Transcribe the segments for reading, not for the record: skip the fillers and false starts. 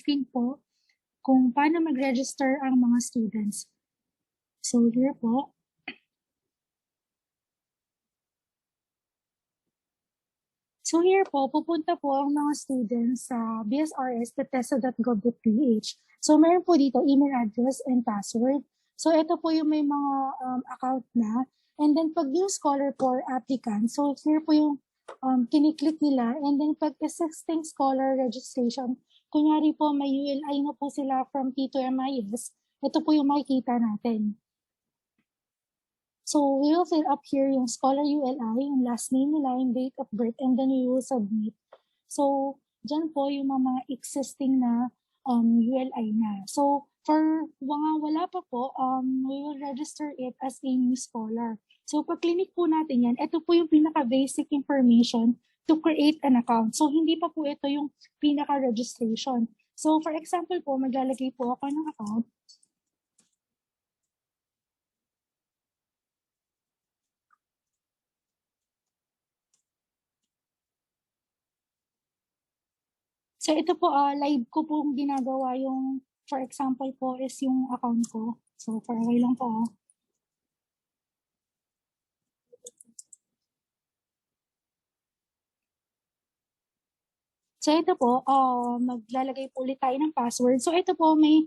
screen po kung paano mag-register ang mga students. So here po. So here po, pupunta po ang mga students sa bsrs.tesa.gov.ph. So meron po dito email address and password. So ito po yung may mga account na. And then pag yung scholar for applicant, so here po yung kiniklik nila. And then pag existing scholar registration, kunyari po may ULI na po sila from T2MIS, ito po yung makikita natin. So we will fill up here yung scholar ULI, yung last name nila, yung date of birth, and then we will submit. So dyan po yung mga existing na ULI na. So for mga wala pa po, we will register it as a new scholar. So pag clinic po natin yan, ito po yung pinaka-basic information to create an account. So hindi pa po ito yung pinaka-registration. So for example po, maglalagay po ako ng account. So ito po, live ko pong ginagawa yung, for example po, is yung account ko. So for okay lang po. So ito po, maglalagay po ulit tayo ng password. So ito po, may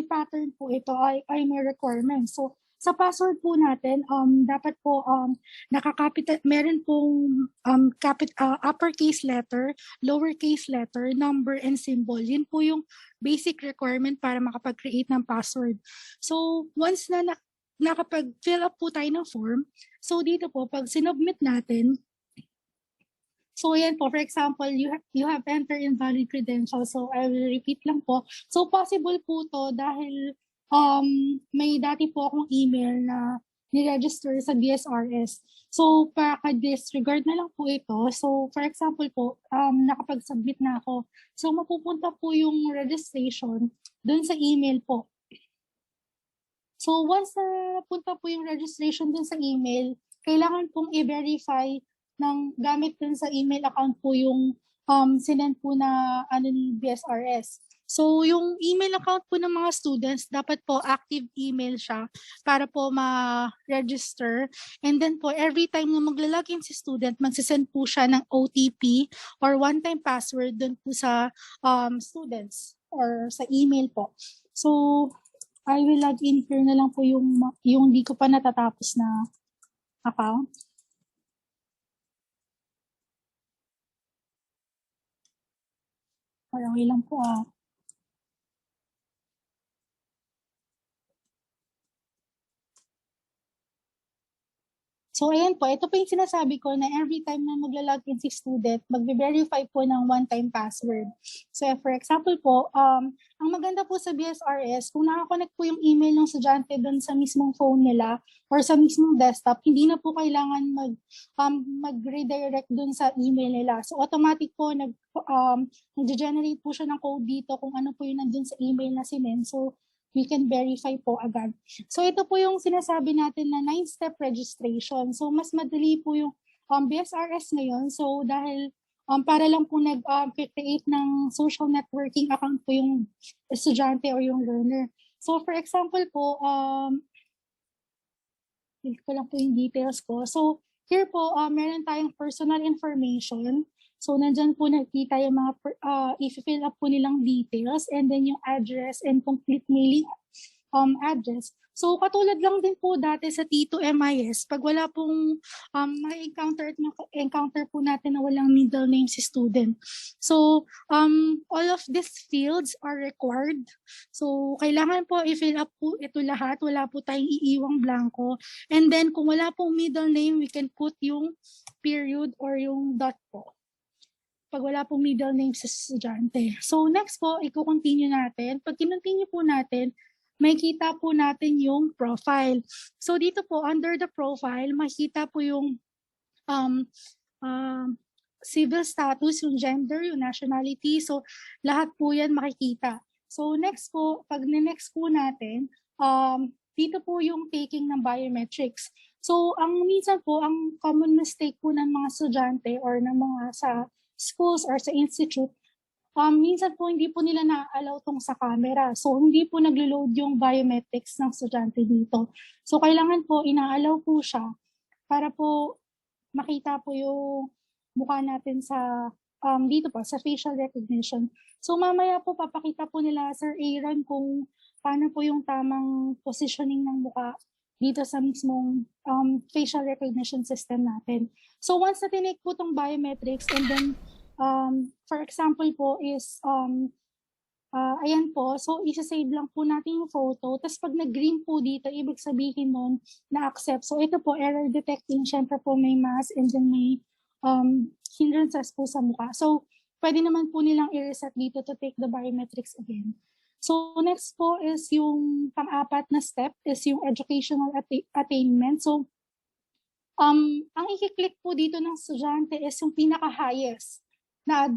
pattern po ito, ay may requirement. So sa password po natin, dapat po nakakapital, meron pong uppercase letter, lowercase letter, number, and symbol. Yun po yung basic requirement para makapag-create ng password. So once na nakapag-fill up po tayo ng form, so dito po, pag sinubmit natin, so yan po, for example, you have entered invalid credentials. So I will repeat lang po. So possible po to dahil may dati po akong email na ni-register sa BSRS. So paka-disregard na lang po ito. So for example po, nakapag-submit na ako. So mapupunta po yung registration dun sa email po. So once na punta po yung registration dun sa email, kailangan pong i-verify ng gamit dun sa email account po yung sinend po na ni BSRS. So yung email account po ng mga students, dapat po active email siya para po ma-register. And then po, every time na maglalagin si student, magsisend po siya ng OTP or one-time password dun po sa students or sa email po. So I will log in here na lang po yung di ko pa natatapos na account. Okay lang po So ayan po, ito po yung sinasabi ko na every time na magla-login si student, magbe-verify po ng one-time password. So for example po, ang maganda po sa BSRS, kung nakakonect po yung email ng estudyante doon sa mismong phone nila or sa mismong desktop, hindi na po kailangan mag-redirect doon sa email nila. So automatic po nag-generate po siya ng code dito kung ano po yung nandun sa email na sinend. So we can verify po agad. So ito po yung sinasabi natin na 9-step registration. So mas madali po yung BSRS ngayon. So dahil para lang po nag-create ng social networking account po yung estudyante or yung learner. So for example po, click ko lang po yung details ko. So here po, meron tayong personal information. So nandyan po nakita yung mga i-fill up po nilang details and then yung address and complete mailing address. So katulad lang din po dati sa T2MIS, pag wala pong encounter po natin na walang middle name si student. So all of these fields are required. So kailangan po i-fill up po ito lahat, wala po tayong iiwang blanco. And then kung wala pong middle name, we can put yung period or yung dot po pag wala pong middle name sa estudyante. So next po, i-continue natin. Pag kinontinue po natin, makikita po natin yung profile. So dito po, under the profile, makikita po yung civil status, yung gender, yung nationality. So lahat po yan makikita. So next po, pag next po natin, dito po yung taking ng biometrics. So ang minsan po, ang common mistake po ng mga estudyante or ng mga sa schools or sa institute, minsan po hindi po nila na-allow tong sa camera. So, hindi po naglo-load yung biometrics ng estudyante dito. So, kailangan po ina-allow po siya para po makita po yung mukha natin sa dito po sa facial recognition. So, mamaya po papakita po nila Sir Aaron kung paano po yung tamang positioning ng mukha dito sa mismong facial recognition system natin. So, once na tinake po tong biometrics and then for example po is, ayan po, so isa-save lang po natin yung photo. Tapos pag nag-green po dito, ibig sabihin nun na-accept. So ito po, error detecting. Siyempre po may mask and then may hindrances po sa mukha. So pwede naman po nilang i-reset dito to take the biometrics again. So next po is yung pang-apat na step is yung educational attainment. So ang i-click po dito ng estudyante is yung pinaka-highest na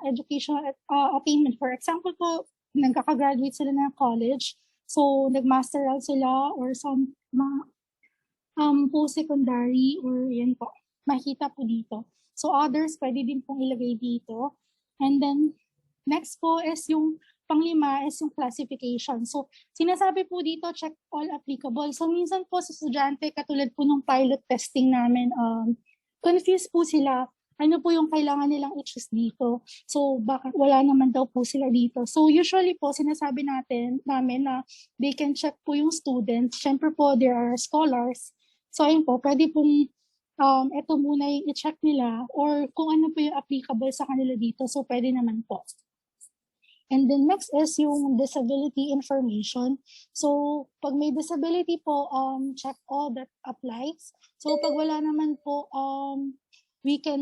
educational attainment. For example po, nagkaka-graduate sila ng college, so nag-masteral sila or some mga post-secondary or yan po, makikita po dito. So others, pwede din pong ilagay dito. And then, next po is yung panglima is yung classification. So, sinasabi po dito, check all applicable. So, minsan po sa estudyante, katulad po ng pilot testing namin, confused po sila ano po yung kailangan nilang i-choose dito. So, bakit wala naman daw po sila dito. So, usually po, sinasabi namin na they can check po yung students. Siyempre po, there are scholars. So, ayun po, pwede pong ito muna yung i-check nila or kung ano po yung applicable sa kanila dito. So, pwede naman po. And then next is yung disability information. So, pag may disability po, check all that applies. So, pag wala naman po, we can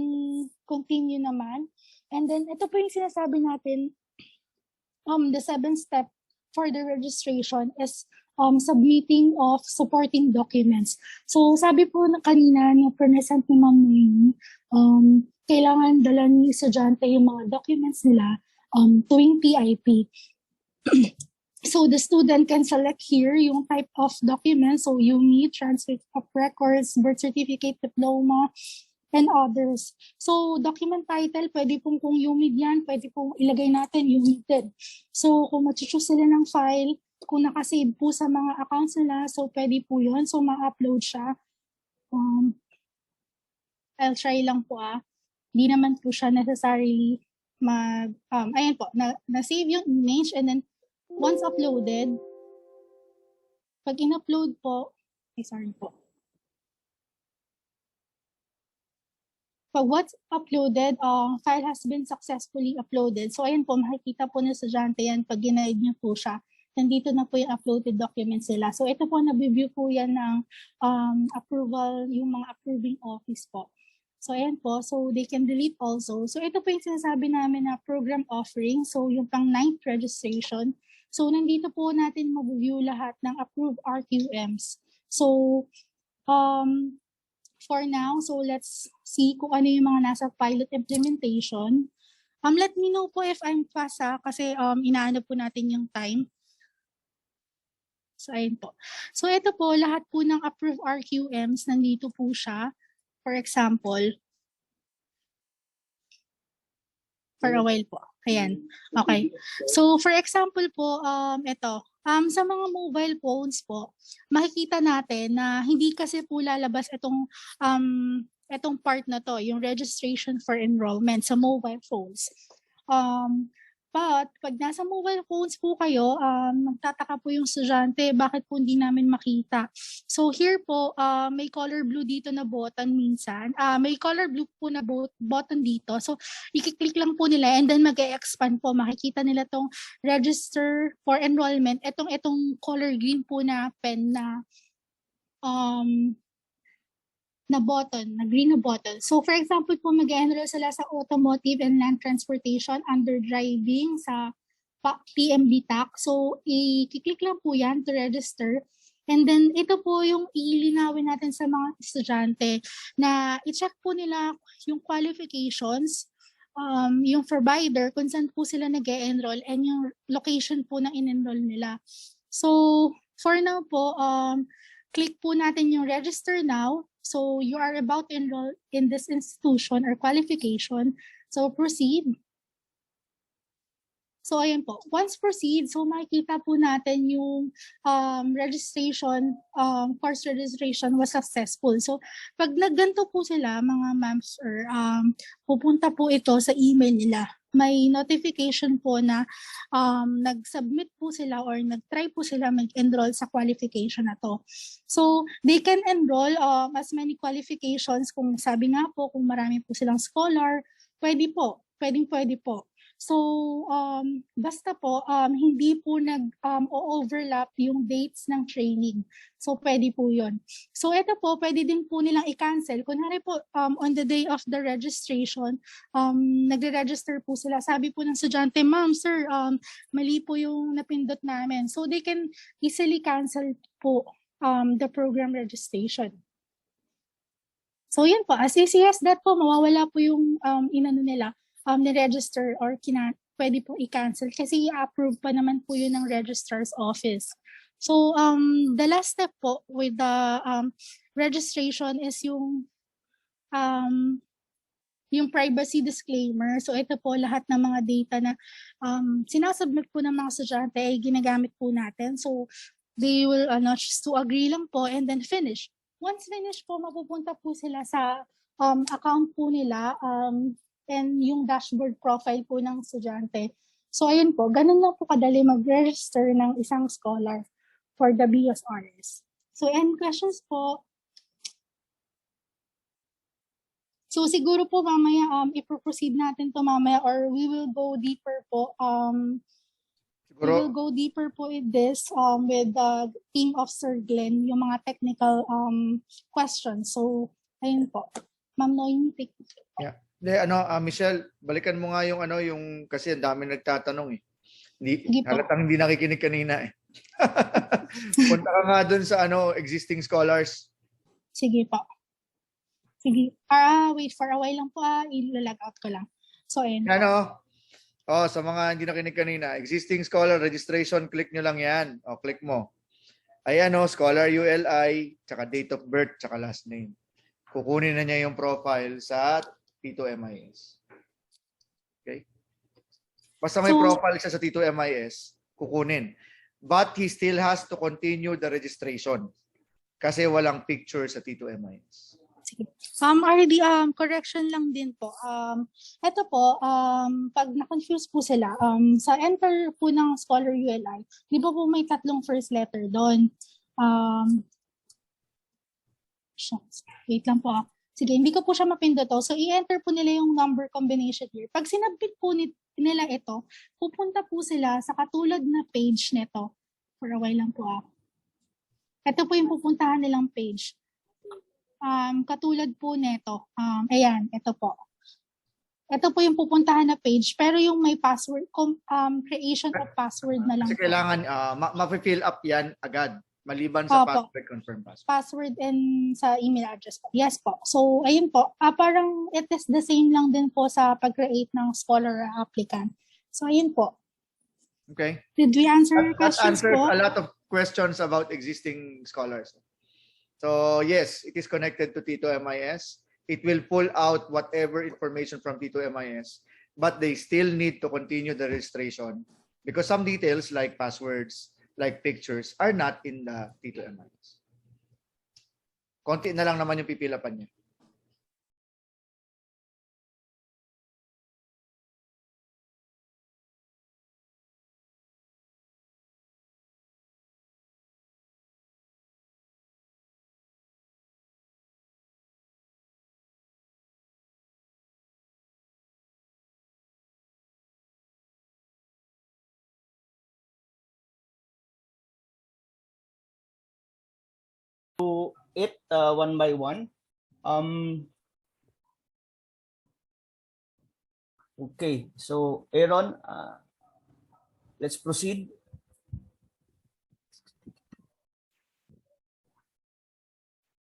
continue naman. And then, ito po yung sinasabi natin, the 7th step for the registration is submitting of supporting documents. So, sabi po na kanina, yung present ni Ma'am Noemi, kailangan dala ni estudyante yung mga documents nila tuwing PIP. So, the student can select here yung type of document. So, UMI, transcript of records, birth certificate, diploma, and others. So, document title, pwede pong kung UMID yan, pwede pong ilagay natin UMID. So, kung mag-choose sila ng file, kung nakasave po sa mga accounts nila, so pwede po yun. So, ma-upload siya. I'll try lang po Hindi naman po siya necessarily ayan po, na-save yung image and then once uploaded, pag in-upload po, sorry po. Pag what's uploaded, file has been successfully uploaded. So, ayan po, makikita po ng estudyante yan pag ginaid niyo po siya. Nandito na po yung uploaded documents nila. So, ito po, nabibview po yan ng approval, yung mga approving office po. So, ayan po. So, they can delete also. So, ito po yung sinasabi namin na program offering. So, yung pang 9th registration. So, nandito po natin mag-view lahat ng approved RQMs. So, for now, so let's see kung ano yung mga nasa pilot implementation. Let me know po if I'm fast kasi inaano po natin yung time. So, ayun po. So, ito po, lahat po ng approved RQMs, nandito po siya. For example, for a while po. Ayan. Okay. So, for example po, ito. Sa mga mobile phones po, makikita natin na hindi kasi po lalabas itong part na to, yung registration for enrollment sa mobile phones. But pag nasa mobile phones po kayo, magtataka po yung estudyante, bakit po hindi namin makita? So here po, may color blue dito na button minsan. May color blue po na button dito. So i-click lang po nila and then mag-expand po. Makikita nila tong register for enrollment. Itong color green po na pen na button, na green na button. So for example po, mag-enroll sila sa automotive and land transportation under driving sa PMB TAC. So i-click lang po yan to register. And then ito po yung ilinawin natin sa mga estudyante na i-check po nila yung qualifications, yung provider, kung saan po sila nag-enroll and yung location po na in-enroll nila. So for now po, click po natin yung register now. So you are about to enroll in this institution or qualification. So proceed. So, ayan po. Once proceed, so makikita po natin yung registration, course registration was successful. So, pag nagganto po sila, mga ma'ams, or pupunta po ito sa email nila. May notification po na nag-submit po sila or nag-try po sila mag-enroll sa qualification na to. So, they can enroll as many qualifications. Kung sabi nga po, kung marami po silang scholar, pwede po. Pwede po. So, basta po, hindi po nag-overlap yung dates ng training. So, pwede po yun. So, ito po, pwede din po nilang i-cancel. Kunwari po, on the day of the registration, nagre-register po sila. Sabi po ng estudyante, ma'am, sir, mali po yung napindot namin. So, they can easily cancel po the program registration. So, yun po. As easy as that po, mawawala po yung inano nila. Ni-register or pwede po i-cancel kasi i-approve pa naman po yun ng registrar's office. So, the last step po with the registration is yung privacy disclaimer. So, ito po lahat ng mga data na sinasubmit po ng mga estudyante ay ginagamit po natin. So, they will just to agree lang po and then finish. Once finish po, mapupunta po sila sa account po nila and yung dashboard profile po ng estudyante. So, ayun po, ganun lang po kadali mag-register ng isang scholar for the BSRS. So, any questions po? So, siguro po mamaya, i-proceed natin to mamaya or we will go deeper po. We will go deeper po with this with the team of Sir Glenn, yung mga technical questions. So, ayun po. Ma'am Noy, take it. Yeah. Michelle, balikan mo nga yung kasi ang dami nagtatanong eh. Halatang hindi nakikinig kanina eh. Punta ka nga dun sa existing scholars. Sige po. Sige. Wait for a while lang po. I-log out ko lang. So, ayun. Sa mga hindi nakinig kanina, existing scholar registration, click nyo lang yan. Click mo. Ayan scholar ULI, tsaka date of birth, tsaka last name. Kukunin na niya yung profile sa Tito MIS. Okay? Basta may profile siya sa Tito MIS, kukunin. But he still has to continue the registration kasi walang picture sa Tito MIS. Sige. RD, correction lang din po. Ito po, pag na-confuse po sila, sa enter po ng Scholar ULI, di ba po may tatlong first letter doon? Wait lang po. Sige, hindi ko po siya mapinduto. So, i-enter po nila yung number combination here. Pag sinabit po nila ito, pupunta po sila sa katulad na page nito. For a while lang po. Ito po yung pupuntahan nilang page. Katulad po nito. Ayan, ito po. Ito po yung pupuntahan na page. Pero yung may password, creation of password na lang. Kasi kailangan, ma-fill up yan agad. Maliban sa password, confirm password. Password and sa email address po. Yes po. So, ayun po. Parang it is the same lang din po sa pag-create ng scholar applicant. So, ayun po. Okay. Did we answer your questions po? po? A lot of questions about existing scholars. So, yes, it is connected to Tito MIS. It will pull out whatever information from Tito MIS, but they still need to continue the registration because some details like passwords, like pictures, are not in the Tito MIS. Konti na lang naman yung pipilapan niya. It one by one. Okay, so Aaron, let's proceed.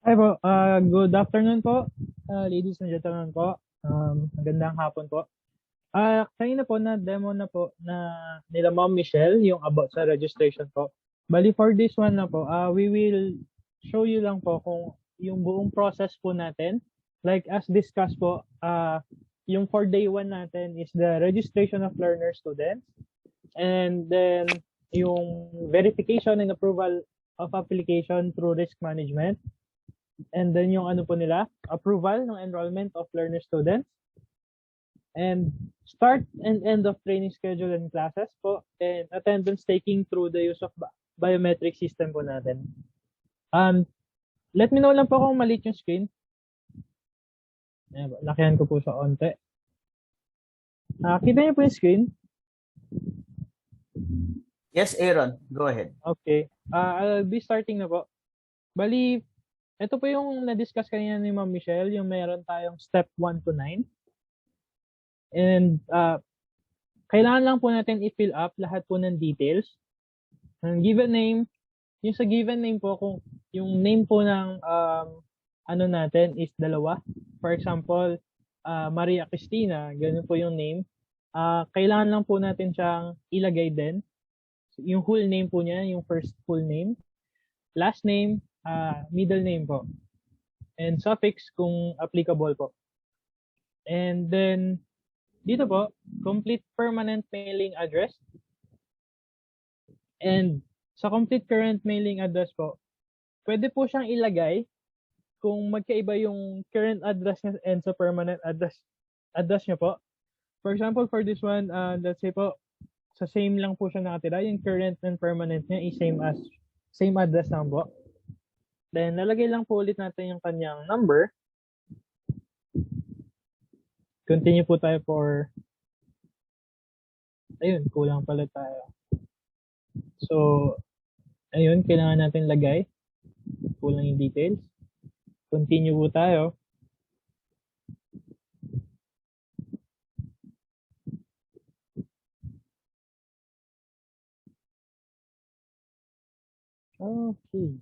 Hi po, good afternoon po, ladies and gentlemen po. Magandang hapon po. Kanina po na demo na po na nila Ma'am Michelle yung about sa registration po. Bali for this one na po, we will show you lang po kung yung buong process po natin. Like as discussed po, yung for day 1 natin is the registration of learner students. And then, yung verification and approval of application through risk management. And then yung ano po nila, approval ng enrollment of learner students. And start and end of training schedule and classes po. And attendance taking through the use of biometric system po natin. Let me know lang po kung maliit yung screen. Ayan po, lakihan ko po sa onte. Kita niyo po yung screen? Yes, Aaron, go ahead. Okay. I'll be starting na po. Bali, ito po yung na-discuss kanina ni Ma'am Michelle, yung meron tayong step 1 to 9. And kailangan lang po natin i-fill up lahat po ng details. Ang given name, yung sa given name po, kung yung name po ng ano natin is dalawa. For example, Maria Cristina, ganun po yung name. Kailangan lang po natin siyang ilagay din. Yung whole name po niya, yung first full name. Last name, middle name po. And suffix kung applicable po. And then, dito po, complete permanent mailing address. And sa complete current mailing address po, pwede po siyang ilagay kung magkaiba yung current address niya and sa permanent address niya po. For example, for this one, let's say po, sa same lang po siya nakatira. Yung current and permanent niya is same address lang po. Then, lalagay lang po ulit natin yung kanyang number. Continue po tayo for... Ayun, kulang pala tayo. So, ayun, kailangan natin lagay. Kulang yung details. Continue po tayo. Okay.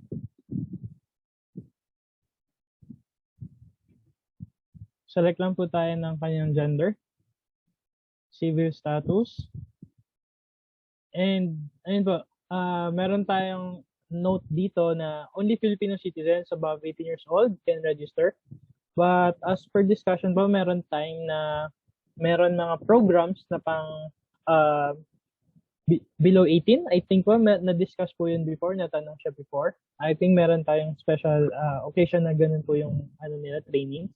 Select lang po tayo ng kanyang gender, civil status, and ayun po, meron tayong note dito na only Filipino citizens above 18 years old can register. But as per discussion po, meron tayong na meron mga programs na pang below 18. I think po, na-discuss po yun before, natanong siya before. I think meron tayong special occasion na ganun po yung ano nila, training.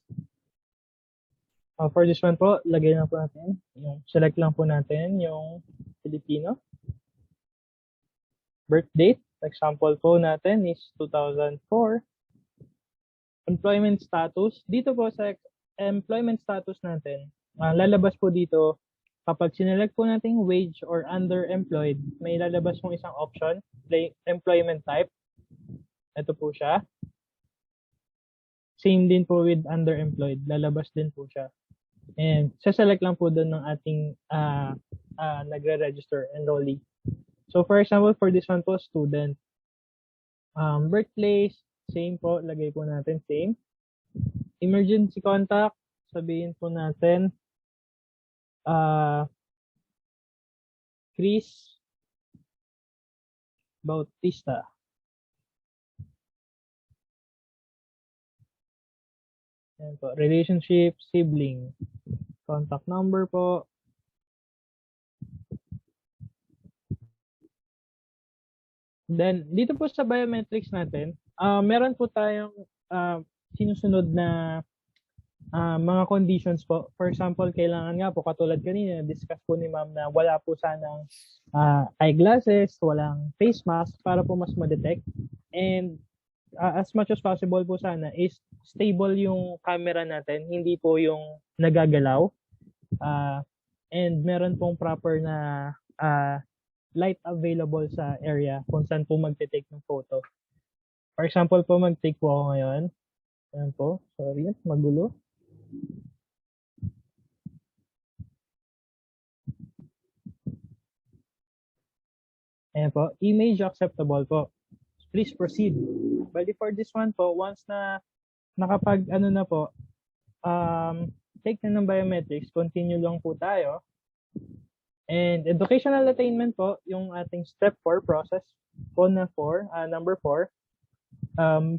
For this one po, lagay lang po natin. Select lang po natin yung Filipino. Birth date, example po natin is 2004. Employment status, dito po sa employment status natin, lalabas po dito, kapag sinelect po natin wage or underemployed, may lalabas pong isang option, employment type. Ito po siya. Same din po with underemployed, lalabas din po siya. And saselect lang po doon ng ating nagre-register enrollee. So for example, for this one po, student. Birthplace, same po, lagay po natin same. Emergency contact, sabihin po natin, Chris Bautista. Yan po. Relationship, sibling. Contact number po. Then, dito po sa biometrics natin, meron po tayong sinusunod na mga conditions po. For example, kailangan nga po, katulad kanina, discuss po ni ma'am na wala po sanang eyeglasses, walang face mask para po mas ma-detect. And as much as possible po sana is stable yung camera natin, hindi po yung nagagalaw. And meron pong proper na light available sa area kung saan po magte-take ng photo. For example po, mag-take po ako ngayon. Ayan po, sorry, magulo. Ayan po, image acceptable po. Please proceed. But for this one po, once na nakapag ano na po, take na ng biometrics, continue lang po tayo. And educational attainment po, yung ating step 4 process po na 4, number 4.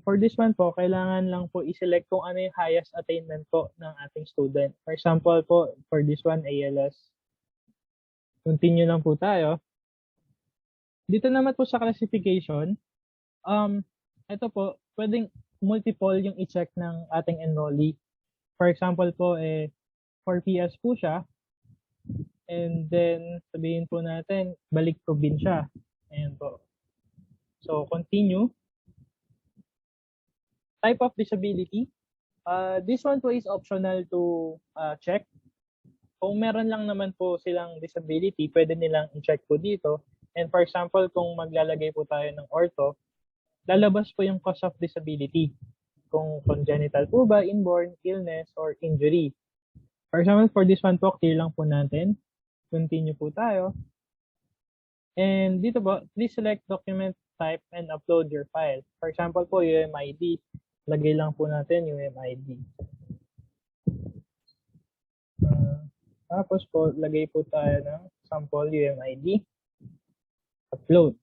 For this one po, kailangan lang po i-select kung ano yung highest attainment po ng ating student. For example po, for this one, ALS. Continue lang po tayo. dito naman po sa classification, ito po, pwedeng multiple yung i-check ng ating enrollee. For example po, 4 PS po siya. And then, sabihin po natin, balik probinsya. Ayan po. So, continue. Type of disability. This one po is optional to check. Kung meron lang naman po silang disability, pwede nilang i-check po dito. And for example, kung maglalagay po tayo ng ortho, lalabas po yung cause of disability. Kung congenital po ba, inborn, illness, or injury. For example, for this one po, clear lang po natin. Continue po tayo. And dito po, please select document type and upload your file. For example po, UMID. Lagay lang po natin UMID. Tapos po, lagay po tayo ng sample UMID. Upload.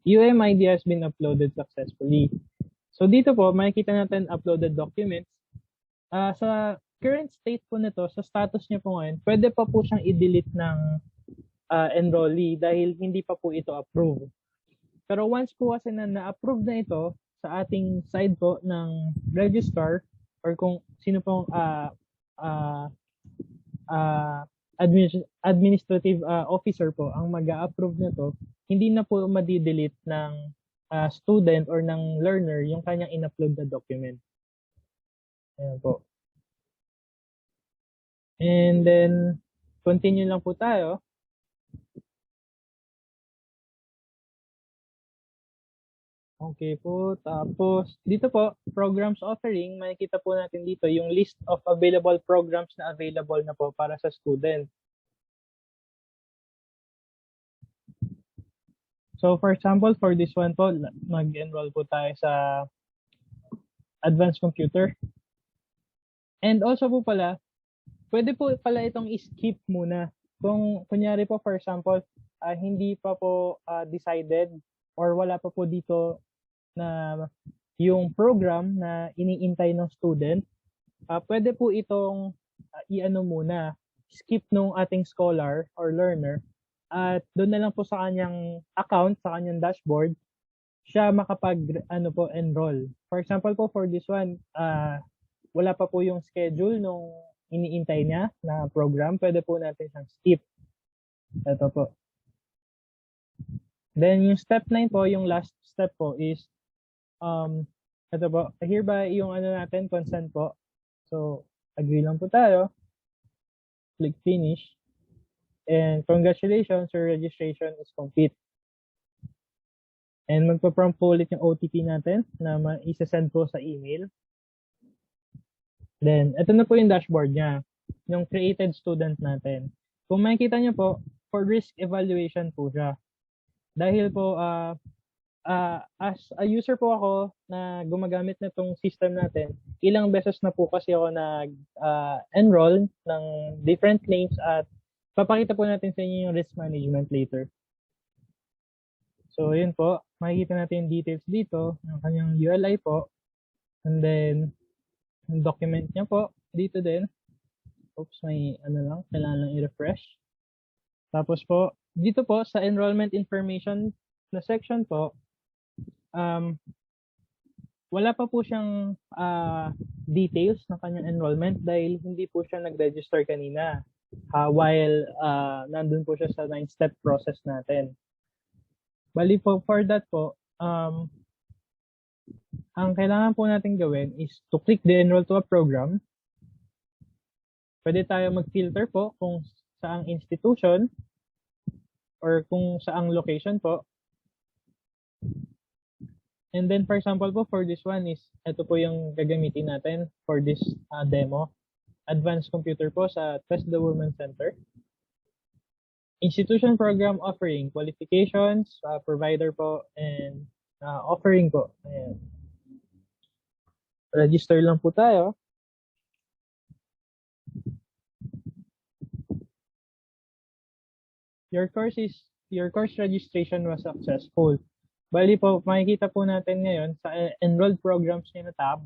UMID has been uploaded successfully. So dito po, makikita natin uploaded documents. Sa current state po nito, sa status niya po ngayon, pwede pa po siyang i-delete ng enrollee dahil hindi pa po ito approve. Pero once po kasi na-approve na ito sa ating side po ng registrar or kung sino pong administrative officer po ang mag-a-approve nito, hindi na po madi-delete ng student or ng learner yung kanyang in-upload na document. Ayan po. And then, continue lang po tayo. Okay po. Tapos, dito po, programs offering, makikita po natin dito yung list of available programs na available na po para sa student. So, for example, for this one po, mag-enroll po tayo sa advanced computer. And also po pala, pwede po pala itong skip muna. Kung kunyari po, for example, hindi pa po decided or wala pa po dito na yung program na iniintay ng student, pwede po itong i-ano muna, skip nung ating scholar or learner at doon na lang po sa kanyang account, sa kanyang dashboard, siya enroll. For example po, for this one, wala pa po yung schedule nung iniintay niya na program, pwede po natin siyang skip. Ito po. Then yung step 9 po, yung last step po is, ito po, hereby yung natin, consent po. So, agree lang po tayo. Click finish. And congratulations, your registration is complete. And magpa-prompt po ulit yung OTP natin na isa-send po sa email. Then, ito na po yung dashboard niya, yung created student natin. Kung makikita niyo po, for risk evaluation po siya. Dahil po, as a user po ako na gumagamit na itong system natin, ilang beses na po kasi ako nag-enroll ng different names at papakita po natin sa inyo yung risk management later. So, yun po. Makikita natin yung details dito, yung kanyang ULI po. And then, yung document niya po, dito din. Oops, may kailangan lang i-refresh. Tapos po, dito po sa enrollment information na section po, wala pa po siyang details ng kanyang enrollment dahil hindi po siya nag-register kanina while nandun po siya sa 9-step process natin. Bali po, for that po, ang kailangan po natin gawin is to click the enroll to a program. Pwede tayo mag-filter po kung saang institution or kung saang location po. And then, for example po, for this one is, ito po yung gagamitin natin for this demo. Advanced computer po sa Test the Women Center. Institution program offering, qualifications, provider po, and offering po. Ayan. Register lang po tayo. Your course registration was successful. Bali po, makikita po natin ngayon sa enrolled programs niya na tab.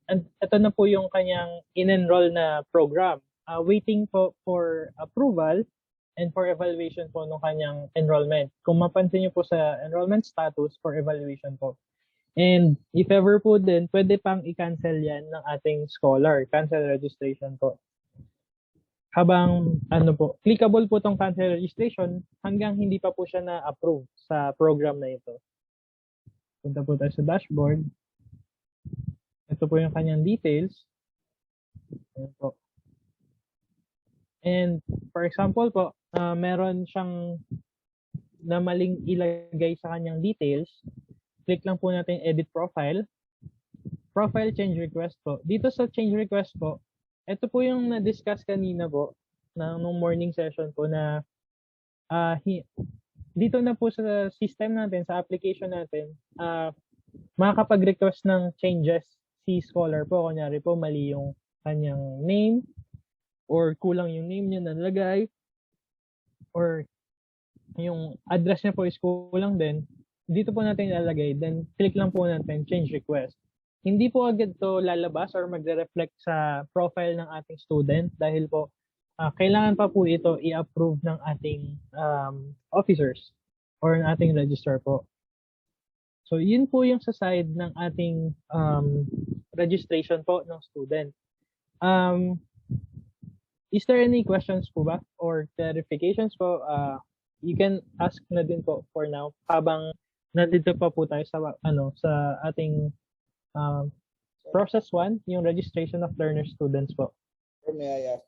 And ito na po yung kanyang in-enroll na program. Waiting po for approval and for evaluation po ng kanyang enrollment. Kung mapansin niyo po sa enrollment status for evaluation po. And if ever po din, pwede pang i-cancel yan ng ating scholar, cancel registration po. Habang clickable po tong cancel registration hanggang hindi pa po siya na-approve sa program na ito. Punta po tayo sa dashboard. Ito po yung kanyang details. Ayan po. And for example po, meron siyang na maling ilagay sa kanyang details. Click lang po natin edit profile. Profile change request po. Dito sa change request po, ito po yung na-discuss kanina po nung morning session po na dito na po sa system natin, sa application natin, makakapag-request ng changes si scholar po. Kunyari po, mali yung kanyang name or kulang yung name niya na nalagay or yung address niya po is kulang din. Dito po natin ilalagay. Then, click lang po natin change request. Hindi po agad to lalabas or magre-reflect sa profile ng ating student dahil po kailangan pa po ito i-approve ng ating officers or ng ating registrar po. So, yun po yung sa side ng ating registration po ng student. Is there any questions po ba or clarifications po? You can ask na din po for now habang nandito pa po tayo sa sa ating process 1, yung registration of learner students po. May I ask